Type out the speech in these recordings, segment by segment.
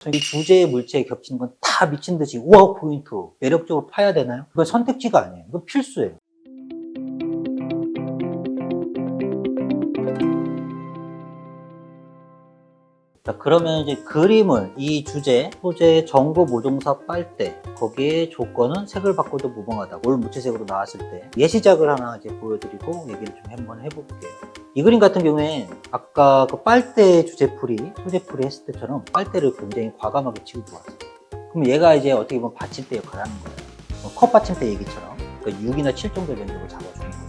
이 주제의 물체에 겹치는 건 다 미친 듯이 우와 포인트 매력적으로 파야 되나요? 그건 선택지가 아니에요. 이건 필수예요. 자, 그러면 이제 그림을 이 주제, 소재, 정보, 모종사, 빨대 거기에 조건은 색을 바꿔도 무방하다. 올 무채색으로 나왔을 때 예시작을 하나 이제 보여드리고 얘기를 좀 한번 해볼게요. 이 그림 같은 경우에 아까 그 빨대 주제풀이, 소재풀이 했을 때처럼 빨대를 굉장히 과감하게 치고 들어왔어요. 그럼 얘가 이제 어떻게 보면 받침대 역할을 하는 거예요. 컵 받침대 얘기처럼 그러니까 6이나 7 정도 면적을 잡아주는 거죠.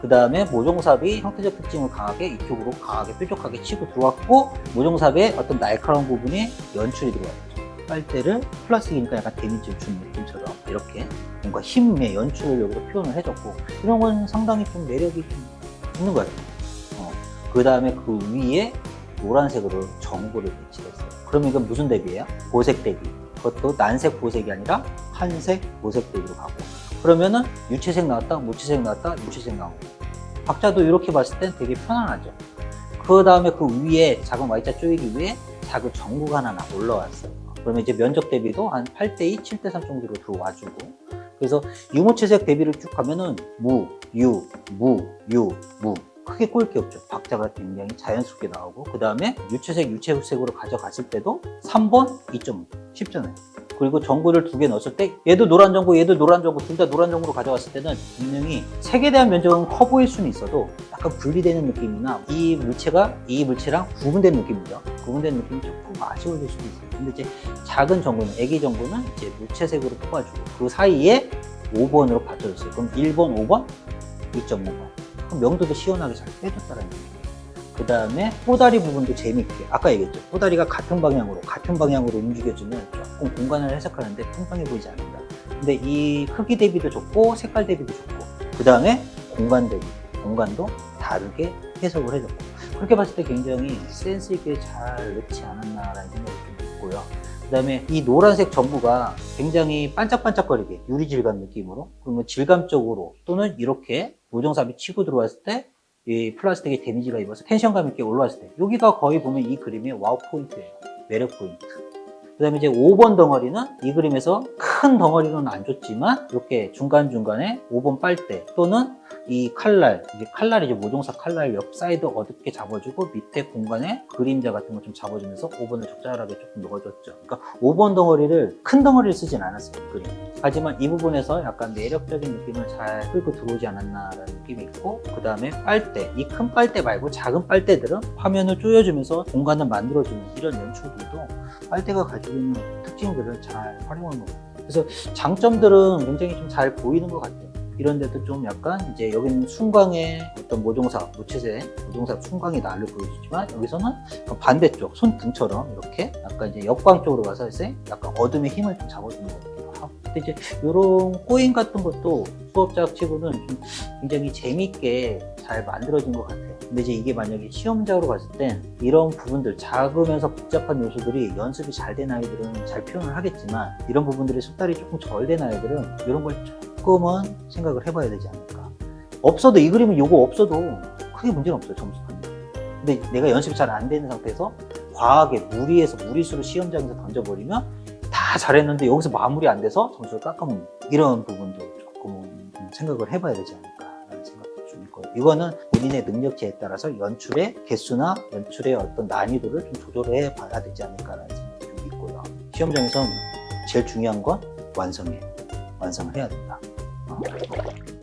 그 다음에 모종삽이 형태적 특징을 강하게 이쪽으로 강하게 뾰족하게 치고 들어왔고 모종삽의 어떤 날카로운 부분이 연출이 들어왔죠. 빨대를 플라스틱이니까 약간 데미지를 준 느낌처럼 이렇게 뭔가 힘의 연출을 여기서 표현을 해줬고 이런 건 상당히 좀 매력이 좀 있는 거예요. 그 다음에 그 위에 노란색으로 정보를 배치를 했어요. 그러면 이건 무슨 대비예요? 보색 대비. 그것도 난색 보색이 아니라 한색 보색 대비로 가고 그러면은 유채색 나왔다 무채색 나왔다 유채색 나오고 박자도 이렇게 봤을 땐 되게 편안하죠. 그 다음에 그 위에 작은 Y자 쪼이기 위에 작은 정구가 하나 올라왔어요. 그러면 이제 면적 대비도 한 8대2, 7대3 정도로 들어와주고 그래서 유무채색 대비를 쭉 가면은 무, 유, 무, 유, 무 크게 꼬일 게 없죠. 박자가 굉장히 자연스럽게 나오고 그 다음에 유채색, 유채색으로 가져갔을 때도 3번, 2.5 쉽잖아요. 그리고 전구를 두 개 넣었을 때 얘도 노란 전구, 얘도 노란 전구 둘 다 노란 전구로 가져갔을 때는 분명히 색에 대한 면적은 커 보일 수는 있어도 약간 분리되는 느낌이나 이 물체가 이 물체랑 구분된 느낌이죠. 구분된 느낌이 조금 아쉬워질 수도 있어요. 근데 이제 작은 전구는, 애기 전구는 이제 무채색으로 뽑아주고 그 사이에 5번으로 받쳐줬어요. 그럼 1번, 5번, 2.5번. 그럼 명도도 시원하게 잘 빼줬다는 얘기예요. 그 다음에 꼬다리 부분도 재밌게 아까 얘기했죠. 꼬다리가 같은 방향으로 움직여주면 조금 공간을 해석하는데 평평해 보이지 않는다. 근데 이 크기 대비도 좋고 색깔 대비도 좋고 그 다음에 공간 대비 공간도 다르게 해석을 해줬고 그렇게 봤을 때 굉장히 센스 있게 잘 넣지 않았나라는 생각이 좀 있고요. 그 다음에 이 노란색 전구가 굉장히 반짝반짝거리게 유리 질감 느낌으로 그러면 질감적으로 또는 이렇게 모종삽이 치고 들어왔을 때 이 플라스틱에 데미지가 입어서 텐션감 있게 올라왔을 때 여기가 거의 보면 이 그림의 와우 포인트예요. 매력 포인트. 그 다음에 이제 5번 덩어리는 이 그림에서 큰 덩어리로는 안 줬지만 이렇게 중간중간에 5번 빨대 또는 이 칼날, 이게 칼날이죠. 모종사 칼날 옆 사이드 어둡게 잡아주고 밑에 공간에 그림자 같은 거 좀 잡아주면서 5번을 적절하게 조금 넣어줬죠. 그러니까 5번 덩어리를 큰 덩어리를 쓰진 않았어요. 이 그림. 하지만 이 부분에서 약간 매력적인 느낌을 잘 끌고 들어오지 않았나라는 느낌이 있고 그 다음에 빨대, 이 큰 빨대 말고 작은 빨대들은 화면을 조여주면서 공간을 만들어주는 이런 연출들도 빨대가 가지고 있는 특징들을 잘 활용한 것 같아요. 그래서 장점들은 굉장히 좀 잘 보이는 것 같아요. 이런 데도 좀 약간 이제 여기는 순광의 어떤 모종사, 무채색, 모종사 순광이 날을 보여주지만 여기서는 반대쪽 손등처럼 이렇게 약간 이제 역광 쪽으로 가서 이제 약간 어둠의 힘을 좀 잡아주는 것 같아요. 근데 이제 이런 꼬인 같은 것도 수업작 치고는 좀 굉장히 재밌게 잘 만들어진 것 같아요. 근데 이제 이게 만약에 시험작으로 봤을 땐 이런 부분들 작으면서 복잡한 요소들이 연습이 잘 된 아이들은 잘 표현을 하겠지만 이런 부분들이 숙달이 조금 덜 된 아이들은 이런 걸 조금은 생각을 해봐야 되지 않을까. 없어도 이 그림은 요거 없어도 크게 문제는 없어요. 점수판에. 근데 내가 연습이 잘 안 되는 상태에서 과하게 무리수로 시험장에서 던져버리면 다 잘했는데 여기서 마무리 안 돼서 점수를 깎아먹는 이런 부분도 조금 생각을 해봐야 되지 않을까라는 생각도 좀 있고요. 이거는 본인의 능력치에 따라서 연출의 개수나 연출의 어떤 난이도를 좀 조절해 봐야 되지 않을까라는 생각이 좀 있고요. 시험장에서 제일 중요한 건 완성이에요. 완성을 해야 된다.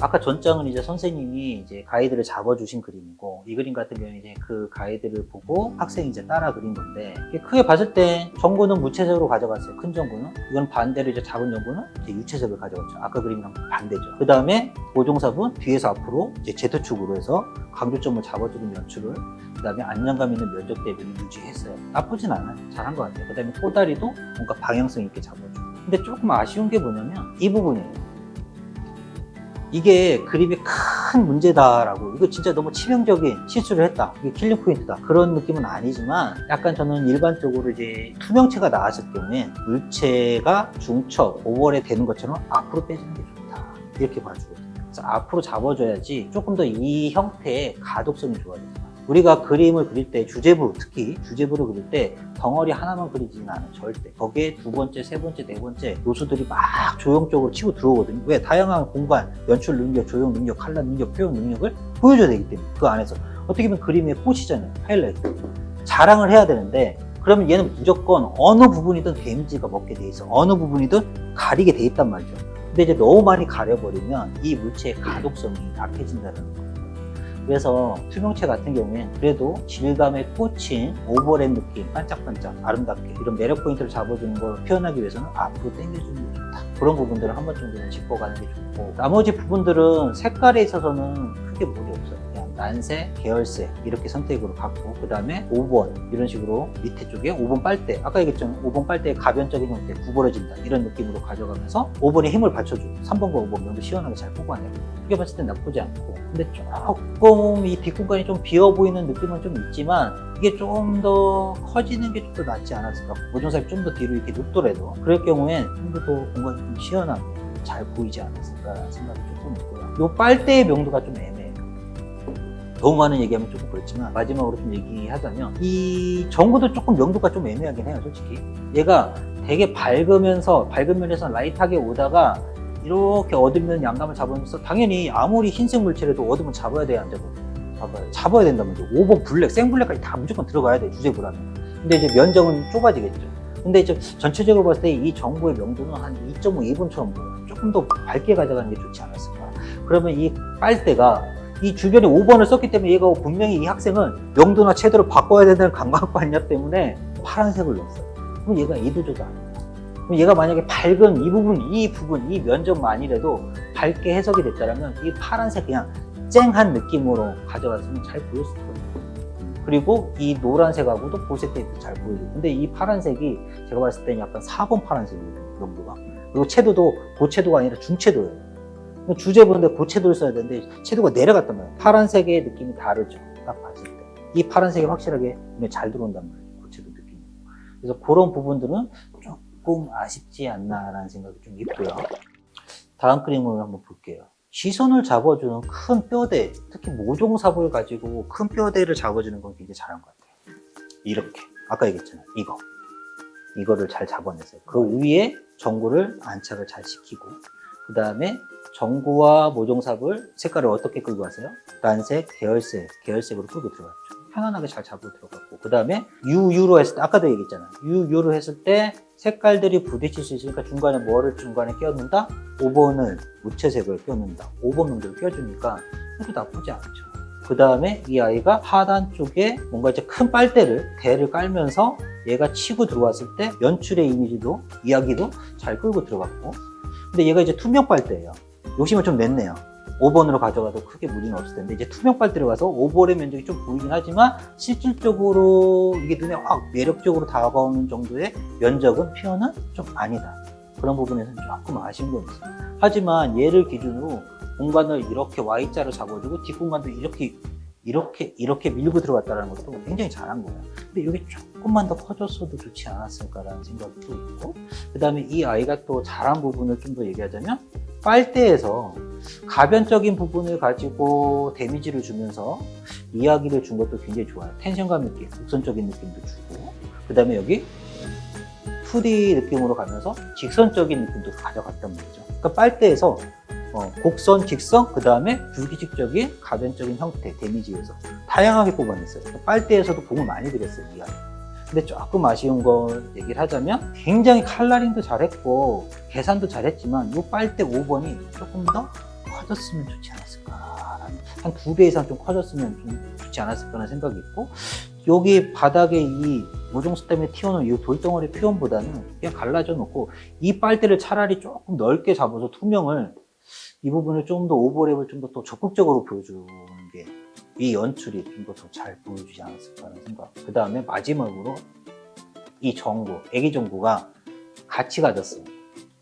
아까 전장은 이제 선생님이 이제 가이드를 잡아주신 그림이고 이 그림 같은 경우는 이제 그 가이드를 보고 학생이 이제 따라 그린 건데 크게 봤을 때 전구는 무채색으로 가져갔어요. 큰 전구는 이건 반대로 이제 작은 전구는 이제 유채색을 가져갔죠. 아까 그림이랑 반대죠. 그 다음에 모종삽은 뒤에서 앞으로 이제 Z축으로 해서 강조점을 잡아주는 연출을 그 다음에 안정감 있는 면적 대비를 유지했어요. 나쁘진 않아요. 잘한 것 같아요. 그 다음에 꼬다리도 뭔가 방향성 있게 잡아주고 근데 조금 아쉬운 게 뭐냐면 이 부분이에요. 이게 그림이 큰 문제다라고 이거 진짜 너무 치명적인 실수를 했다 이게 킬링 포인트다 그런 느낌은 아니지만 약간 저는 일반적으로 이제 투명체가 나왔을 경우에 물체가 중첩 오버랩 되는 것처럼 앞으로 빼주는 게 좋다 이렇게 봐주거든요. 그래서 앞으로 잡아줘야지 조금 더 이 형태의 가독성이 좋아집니다. 우리가 그림을 그릴 때 주제부, 특히 주제부를 그릴 때 덩어리 하나만 그리지는 않아요. 절대. 거기에 두 번째, 세 번째, 네 번째 요소들이 막 조형적으로 치고 들어오거든요. 왜? 다양한 공간, 연출 능력, 조형 능력, 칼라 능력, 표현 능력을 보여줘야 되기 때문에 그 안에서 어떻게 보면 그림의 꽃이잖아요. 하이라이트. 자랑을 해야 되는데 그러면 얘는 무조건 어느 부분이든 데미지가 먹게 돼 있어. 어느 부분이든 가리게 돼 있단 말이죠. 근데 이제 너무 많이 가려버리면 이 물체의 가독성이 약해진다는 거예요. 그래서 투명체 같은 경우엔 그래도 질감에 꽂힌 오버랩 느낌, 반짝반짝 아름답게 이런 매력 포인트를 잡아주는 걸 표현하기 위해서는 앞으로 당겨주는 게 좋다. 그런 부분들을 한 번 정도는 짚어가는 게 좋고, 나머지 부분들은 색깔에 있어서는 크게 무리 없어요. 그냥 난색, 계열색 이렇게 선택으로 갖고, 그 다음에 5번 이런 식으로 밑에 쪽에 5번 빨대, 아까 얘기했잖아요. 5번 빨대의 가변적인 형태, 구부러진다 이런 느낌으로 가져가면서 5번에 힘을 받쳐주고 3번과 5번 면도 시원하게 잘 뽑아내고, 크게 봤을 땐 나쁘지 않고, 근데 조금 이 뒷공간이 좀 비어 보이는 느낌은 좀 있지만 이게 좀 더 커지는 게 좀 더 낫지 않았을까. 모종삽이 좀 더 뒤로 이렇게 눕더라도 그럴 경우엔 좀 더 공간이 좀 시원하게 잘 보이지 않았을까라는 생각이 조금 있고요. 이 빨대의 명도가 좀 애매해요. 너무 많은 얘기하면 조금 그렇지만 마지막으로 좀 얘기하자면 이 전구도 조금 명도가 좀 애매하긴 해요. 솔직히 얘가 되게 밝은 면에서 라이트하게 오다가 이렇게 어두운 면 양감을 잡으면서, 당연히 아무리 흰색 물체라도 어두운 잡아야 돼요, 안 잡아요? 잡아야 된다면 5번 블랙, 생블랙까지 다 무조건 들어가야 돼, 주제부라면. 근데 이제 면적은 좁아지겠죠. 근데 이제 전체적으로 봤을 때 이 전구의 명도는 한 2.5, 2번처럼 보여요. 조금 더 밝게 가져가는 게 좋지 않았을까. 그러면 이 빨대가 이 주변에 5번을 썼기 때문에 얘가 분명히 이 학생은 명도나 채도를 바꿔야 된다는 감각관념 때문에 파란색을 넣었어요. 그럼 얘가 이도저도 안 해요. 그럼 얘가 만약에 밝은 이 부분, 이 면적만이라도 밝게 해석이 됐다면 이 파란색 그냥 쨍한 느낌으로 가져갔으면 잘 보였을 거예요. 그리고 이 노란색하고도 보색 때도 잘 보이고. 근데 이 파란색이 제가 봤을 때는 약간 4번 파란색이거든요, 명도가. 그리고 채도도 고채도가 아니라 중채도예요. 주제부인데 고채도를 써야 되는데 채도가 내려갔단 말이에요. 파란색의 느낌이 다르죠, 딱 봤을 때. 이 파란색이 확실하게 잘 들어온단 말이에요, 고채도 느낌이. 그래서 그런 부분들은 조금 아쉽지 않나라는 생각이 좀 있고요. 다음 그림을 한번 볼게요. 시선을 잡아주는 큰 뼈대, 특히 모종삽을 가지고 큰 뼈대를 잡아주는 건 굉장히 잘한 것 같아요. 이렇게 아까 얘기했잖아요. 이거를 잘 잡아냈어요. 그 위에 전구를 안착을 잘 시키고, 그 다음에 전구와 모종삽을 색깔을 어떻게 끌고 왔어요? 난색, 계열색으로 끌고 들어갔죠. 편안하게 잘 잡고 들어갔고, 그 다음에 UU로 했을 때, 아까도 얘기했잖아요. UU로 했을 때 색깔들이 부딪힐 수 있으니까 중간에 뭐를 중간에 껴놓는다? 5번을 무채색을 껴놓는다. 5번 명도를 껴주니까 그것도 나쁘지 않죠. 그 다음에 이 아이가 하단 쪽에 뭔가 이제 큰 대를 깔면서 얘가 치고 들어왔을 때 연출의 이미지도, 이야기도 잘 끌고 들어갔고, 근데 얘가 이제 투명 빨대예요. 욕심을 좀 냈네요. 5번으로 가져가도 크게 무리는 없을 텐데, 이제 투명 빨대로 가서 5번의 면적이 좀 보이긴 하지만 실질적으로 이게 눈에 확 매력적으로 다가오는 정도의 면적은 표현은 좀 아니다. 그런 부분에서는 조금 아쉬운 건 있어요. 하지만 얘를 기준으로 공간을 이렇게 Y자로 잡아주고 뒷공간도 이렇게 밀고 들어갔다는 것도 굉장히 잘한 거예요. 근데 이게 조금만 더 커졌어도 좋지 않았을까라는 생각도 있고, 그 다음에 이 아이가 또 잘한 부분을 좀 더 얘기하자면, 빨대에서 가변적인 부분을 가지고 데미지를 주면서 이야기를 준 것도 굉장히 좋아요. 텐션감 있게 곡선적인 느낌도 주고, 그 다음에 여기 2D 느낌으로 가면서 직선적인 느낌도 가져갔단 말이죠. 그러니까 빨대에서 곡선, 직선, 그 다음에 불규칙적인 가변적인 형태, 데미지에서 다양하게 뽑아냈어요. 빨대에서도 공을 많이 들였어요, 이 아이. 근데 조금 아쉬운 걸 얘기를 하자면, 굉장히 칼라링도 잘했고 계산도 잘했지만 이 빨대 5번이 조금 더 커졌으면 좋지 않았을까, 한 2배 이상 좀 커졌으면 좀 좋지 않았을까라는 생각이 있고, 여기 바닥에 이 모종수 때문에 튀어나온 이 돌덩어리 표현보다는 그냥 갈라져 놓고 이 빨대를 차라리 조금 넓게 잡아서 투명을, 이 부분을 좀 더 오버랩을 좀 더 적극적으로 보여주는 게 이 연출이 좀 더 잘 보여주지 않았을까라는 생각. 그 다음에 마지막으로 이 전구, 애기 전구가 같이 가졌어요.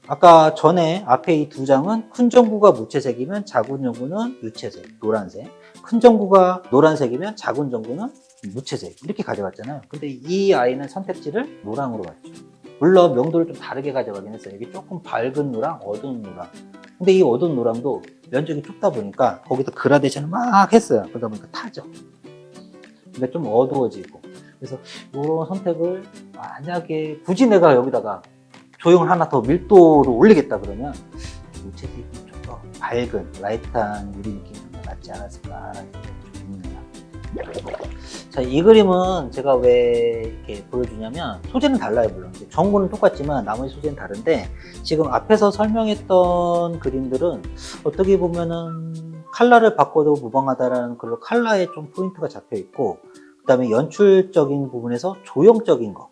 아까 전에 앞에 이 두 장은 큰 전구가 무채색이면 작은 전구는 유채색, 노란색. 큰 전구가 노란색이면 작은 전구는 무채색. 이렇게 가져갔잖아요. 근데 이 아이는 선택지를 노랑으로 갔죠. 물론 명도를 좀 다르게 가져가긴 했어요. 여기 조금 밝은 노랑, 어두운 노랑. 근데 이 어두운 노랑도 면적이 좁다 보니까 거기서 그라데이션을 막 했어요. 그러다 보니까 타죠. 그러니까 좀 어두워지고. 그래서 이런 선택을 만약에 굳이 내가 여기다가 조형을 하나 더 밀도를 올리겠다 그러면 물체들이 좀 더 밝은 라이트한 유리 느낌이 낫지 않았을까 하는 생각이 좀 드네요. 자, 이 그림은 제가 왜 이렇게 보여주냐면 소재는 달라요. 물론 전구는 똑같지만 나머지 소재는 다른데 지금 앞에서 설명했던 그림들은 어떻게 보면은 컬러를 바꿔도 무방하다라는 그런 컬러에 좀 포인트가 잡혀 있고, 그 다음에 연출적인 부분에서 조형적인 거,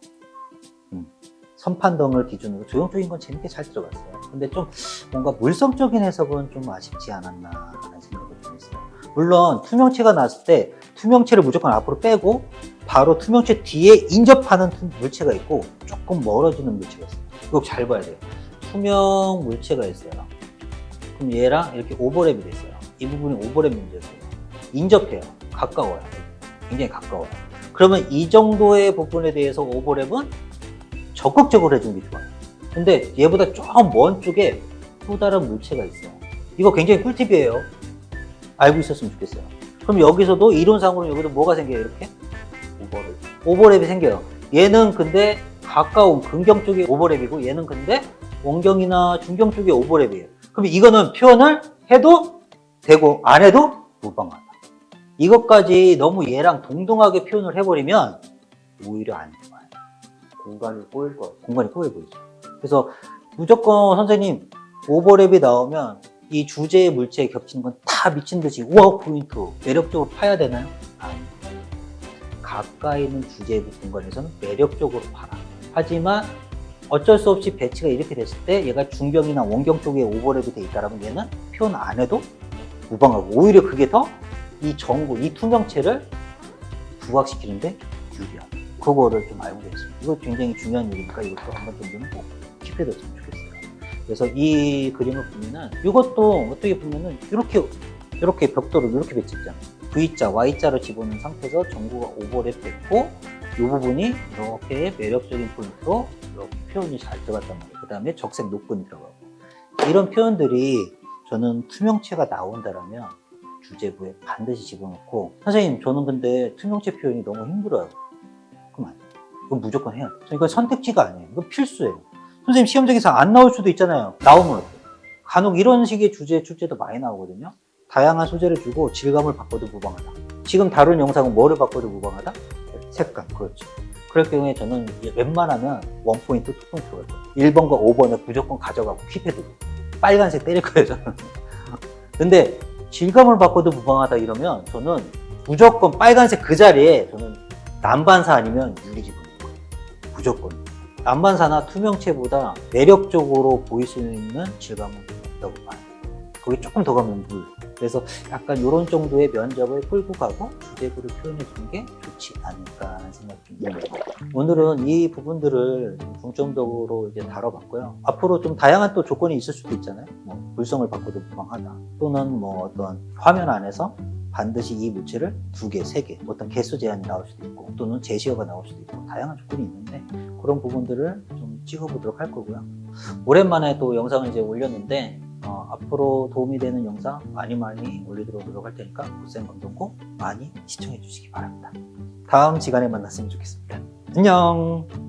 선판등을 기준으로 조형적인 건 재밌게 잘 들어갔어요. 근데 좀 뭔가 물성적인 해석은 좀 아쉽지 않았나 하는 생각이 좀 있어요. 물론 투명체가 나왔을 때 투명체를 무조건 앞으로 빼고 바로 투명체 뒤에 인접하는 물체가 있고 조금 멀어지는 물체가 있어요. 이거 잘 봐야 돼요. 투명 물체가 있어요. 그럼 얘랑 이렇게 오버랩이 됐어요. 이 부분이 오버랩 문제고요. 인접해요. 가까워요. 굉장히 가까워요. 그러면 이 정도의 부분에 대해서 오버랩은 적극적으로 해주는 게 좋아요. 근데 얘보다 좀 먼 쪽에 또 다른 물체가 있어요. 이거 굉장히 꿀팁이에요. 알고 있었으면 좋겠어요. 그럼 여기서도 이론상으로 여기도 뭐가 생겨요? 이렇게 오버랩이 생겨요. 얘는 근데 가까운 근경 쪽이 오버랩이고 얘는 근데 원경이나 중경 쪽이 오버랩이에요. 그럼 이거는 표현을 해도 되고 안 해도 무방하다. 이것까지 너무 얘랑 동등하게 표현을 해버리면 오히려 안 좋아요. 공간이 꼬일 거예요. 공간이 꼬여 보이죠. 그래서 무조건 선생님 오버랩이 나오면 이 주제의 물체에 겹치는 건 다 미친 듯이 우와 포인트 매력적으로 파야 되나요? 아니. 가까이 있는 주제의 공간에서는 매력적으로 파라. 하지만 어쩔 수 없이 배치가 이렇게 됐을 때 얘가 중경이나 원경 쪽에 오버랩이 돼 있다라면 얘는 표현 안 해도 무방하고 오히려 그게 더 이 전구, 이 투명체를 부각시키는데 유리하다. 그거를 좀 알고 계십니다. 이거 굉장히 중요한 일이니까 이것도 한번 정도는 꼭 킵해뒀으면 좋겠어요. 그래서 이 그림을 보면은 이것도 어떻게 보면은 이렇게 벽돌을 이렇게 배치했잖아요. V자, Y자로 집어넣은 상태에서 전구가 오버랩 됐고 이 부분이 이렇게 매력적인 포인트로 이렇게 표현이 잘 들어갔단 말이에요. 그 다음에 적색 노끈이 들어가고 이런 표현들이 저는 투명체가 나온다라면 주제부에 반드시 집어넣고 선생님 저는 근데 투명체 표현이 너무 힘들어요. 그럼 안 돼요. 이건 무조건 해야 돼요. 이건 선택지가 아니에요. 이건 필수예요. 선생님 시험장에서 안 나올 수도 있잖아요. 나오면 어때요? 간혹 이런 식의 주제 출제도 많이 나오거든요. 다양한 소재를 주고 질감을 바꿔도 무방하다. 지금 다룬 영상은 뭐를 바꿔도 무방하다? 색감, 그렇죠. 그럴 경우에 저는 웬만하면 원포인트, 투포인트 갈 거예요. 1번과 5번을 무조건 가져가고 킵해두고 빨간색 때릴 거예요, 저는. 근데 질감을 바꿔도 무방하다 이러면 저는 무조건 빨간색 그 자리에 저는 난반사 아니면 유리 집어넣는 거예요. 무조건. 난반사나 투명체보다 매력적으로 보일 수 있는 질감은 없다고 봐요. 거기 조금 더 가면 물. 그래서 약간 이런 정도의 면접을 끌고 가고 주제부를 표현해 주는 게 좋지 않을까 하는 생각이 좀 듭니다. 오늘은 이 부분들을 중점적으로 이제 다뤄봤고요. 앞으로 좀 다양한 또 조건이 있을 수도 있잖아요. 뭐 불성을 바꿔도 무방하다. 또는 뭐 어떤 화면 안에서 반드시 이 물체를 2개, 3개, 어떤 개수 제한이 나올 수도 있고 또는 제시어가 나올 수도 있고 다양한 조건이 있는데 그런 부분들을 좀 찍어보도록 할 거고요. 오랜만에 또 영상을 이제 올렸는데 앞으로 도움이 되는 영상 많이 올리도록 노력할 테니까 고생 방송국 많이 시청해 주시기 바랍니다. 다음 시간에 만났으면 좋겠습니다. 안녕.